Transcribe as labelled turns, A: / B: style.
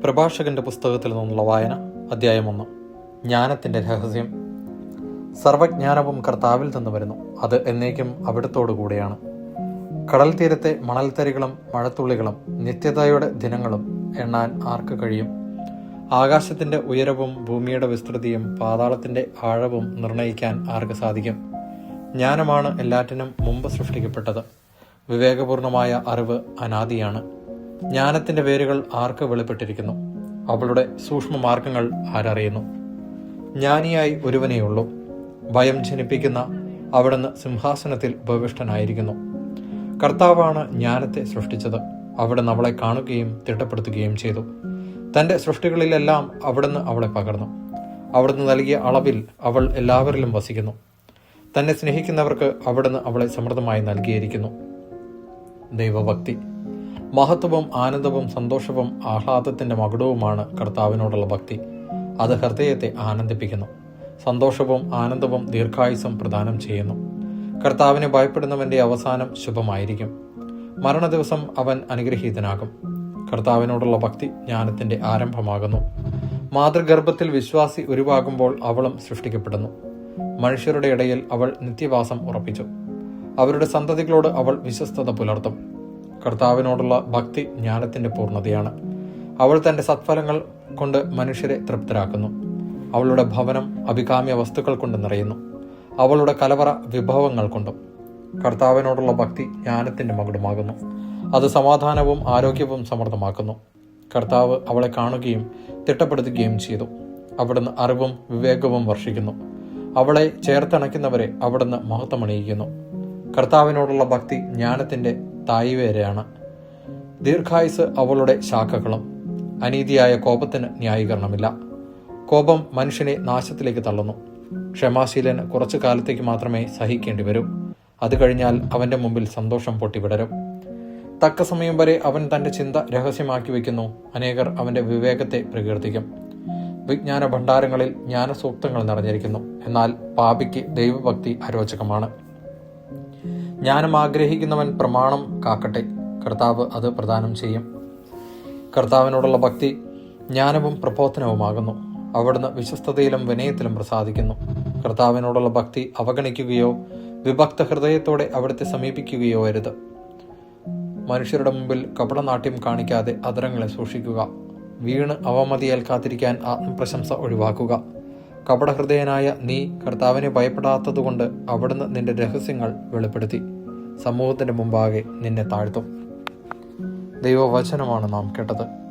A: പ്രഭാഷകന്റെ പുസ്തകത്തിൽ നിന്നുള്ള വായന, അധ്യായം 1. ജ്ഞാനത്തിന്റെ രഹസ്യം. സർവജ്ഞാനവും കർത്താവിൽ നിന്ന് വരുന്നു, അത് എന്നേക്കും അവിടുത്തോടു കൂടെയാണ്. കടൽ തീരത്തെ മണൽത്തരികളും മഴത്തുള്ളികളും നിത്യതയുടെ ദിനങ്ങളും എണ്ണാൻ ആർക്ക് കഴിയും? ആകാശത്തിന്റെ ഉയരവും ഭൂമിയുടെ വിസ്തൃതിയും പാതാളത്തിന്റെ ആഴവും നിർണയിക്കാൻ ആർക്ക് സാധിക്കും? ജ്ഞാനമാണ് എല്ലാറ്റിനും മുമ്പ് സൃഷ്ടിക്കപ്പെട്ടത്. വിവേകപൂർണമായ അറിവ് അനാദിയാണ്. ജ്ഞാനത്തിന്റെ വേരുകൾ ആർക്ക് വെളിപ്പെട്ടിരിക്കുന്നു? അവളുടെ സൂക്ഷ്മമാർഗങ്ങൾ ആരറിയുന്നു? ജ്ഞാനിയായി ഒരുവനെയുള്ളൂ. ഭയം ജനിപ്പിക്കുന്ന അവിടുന്ന് സിംഹാസനത്തിൽ ഉപവിഷ്ടനായിരിക്കുന്നു. കർത്താവാണ് ജ്ഞാനത്തെ സൃഷ്ടിച്ചത്. അവിടുന്ന് അവളെ കാണുകയും തിട്ടപ്പെടുത്തുകയും ചെയ്തു. തൻ്റെ സൃഷ്ടികളിലെല്ലാം അവിടുന്ന് അവളെ പകർന്നു. അവിടുന്ന് നൽകിയ അളവിൽ അവൾ എല്ലാവരിലും വസിക്കുന്നു. തന്നെ സ്നേഹിക്കുന്നവർക്ക് അവിടുന്ന് അവളെ സമൃദ്ധമായി നൽകിയിരിക്കുന്നു. ദൈവഭക്തി. മഹത്വവും ആനന്ദവും സന്തോഷവും ആഹ്ലാദത്തിന്റെ മകുടവുമാണ് കർത്താവിനോടുള്ള ഭക്തി. അത് ഹൃദയത്തെ ആനന്ദിപ്പിക്കുന്നു. സന്തോഷവും ആനന്ദവും ദീർഘായുസ്സും പ്രദാനം ചെയ്യുന്നു. കർത്താവിനെ ഭയപ്പെടുന്നവന്റെ അവസാനം ശുഭമായിരിക്കും. മരണദിവസം അവൻ അനുഗ്രഹീതനാകും. കർത്താവിനോടുള്ള ഭക്തി ജ്ഞാനത്തിന്റെ ആരംഭമാകുന്നു. മാതൃഗർഭത്തിൽ വിശ്വാസി ഉരുവാകുമ്പോൾ അവളും സൃഷ്ടിക്കപ്പെടുന്നു. മനുഷ്യരുടെ ഇടയിൽ അവൾ നിത്യവാസം ഉറപ്പിച്ചു. അവരുടെ സന്തതികളോട് അവൾ വിശ്വസ്തത പുലർത്തും. കർത്താവിനോടുള്ള ഭക്തി ജ്ഞാനത്തിന്റെ പൂർണ്ണതയാണ്. അവൾ തന്റെ സത്ഫലങ്ങൾ കൊണ്ട് മനുഷ്യരെ തൃപ്തരാക്കുന്നു. അവളുടെ ഭവനം അഭികാമ്യ വസ്തുക്കൾ കൊണ്ട് നിറയുന്നു, അവളുടെ കലവറ വിഭവങ്ങൾ കൊണ്ടും. കർത്താവിനോടുള്ള ഭക്തി ജ്ഞാനത്തിന്റെ മകുടമാകുന്നു. അത് സമാധാനവും ആരോഗ്യവും സമൃദ്ധമാക്കുന്നു. കർത്താവ് അവളെ കാണുകയും തിട്ടപ്പെടുത്തുകയും ചെയ്തു. അവിടുന്ന് അറിവും വിവേകവും വർഷിക്കുന്നു. അവളെ ചേർത്തണയ്ക്കുന്നവരെ അവിടുന്ന് മഹത്വമണിയിക്കുന്നു. കർത്താവിനോടുള്ള ഭക്തി ജ്ഞാനത്തിന്റെ തായ്വേരയാണ്. ദീർഘായുസ് അവളുടെ ശാഖകളും. അനീതിയായ കോപത്തിന് ന്യായീകരണമില്ല. കോപം മനുഷ്യനെ നാശത്തിലേക്ക് തള്ളുന്നു. ക്ഷമാശീലന് കുറച്ചു കാലത്തേക്ക് മാത്രമേ സഹിക്കേണ്ടി വരൂ. അത് കഴിഞ്ഞാൽ അവന്റെ മുമ്പിൽ സന്തോഷം പൊട്ടിവിടരും. തക്ക സമയം വരെ അവൻ തന്റെ ചിന്ത രഹസ്യമാക്കി വയ്ക്കുന്നു. അനേകർ അവന്റെ വിവേകത്തെ പ്രകീർത്തിക്കും. വിജ്ഞാന ഭണ്ഡാരങ്ങളിൽ ജ്ഞാനസൂക്തങ്ങൾ നിറഞ്ഞിരിക്കുന്നു. എന്നാൽ പാപിക്ക് ദൈവഭക്തി അരോചകമാണ്. ജ്ഞാനം ആഗ്രഹിക്കുന്നവൻ പ്രമാണം കാക്കട്ടെ, കർത്താവ് അത് പ്രദാനം ചെയ്യും. കർത്താവിനോടുള്ള ഭക്തി ജ്ഞാനവും പ്രബോധനവുമാകുന്നു. അവിടുന്ന് വിശ്വസ്തതയിലും വിനയത്തിലും പ്രസാദിക്കുന്നു. കർത്താവിനോടുള്ള ഭക്തി അവഗണിക്കുകയോ വിഭക്ത ഹൃദയത്തോടെ അവിടുത്തെ സമീപിക്കുകയോ അരുത്. മനുഷ്യരുടെ മുമ്പിൽ കപടനാട്യം കാണിക്കാതെ അധരങ്ങളെ സൂക്ഷിക്കുക. വീണ് അവമതിയേൽക്കാതിരിക്കാൻ ആത്മപ്രശംസ ഒഴിവാക്കുക. കപടഹൃദയനായ നീ കർത്താവിനെ ഭയപ്പെടാത്തതുകൊണ്ട് അവിടുന്ന് നിന്റെ രഹസ്യങ്ങൾ വെളിപ്പെടുത്തി സമൂഹത്തിന്റെ മുമ്പാകെ നിന്നെ താഴ്ത്തും. ദൈവവചനമാണ് നാം കേട്ടത്.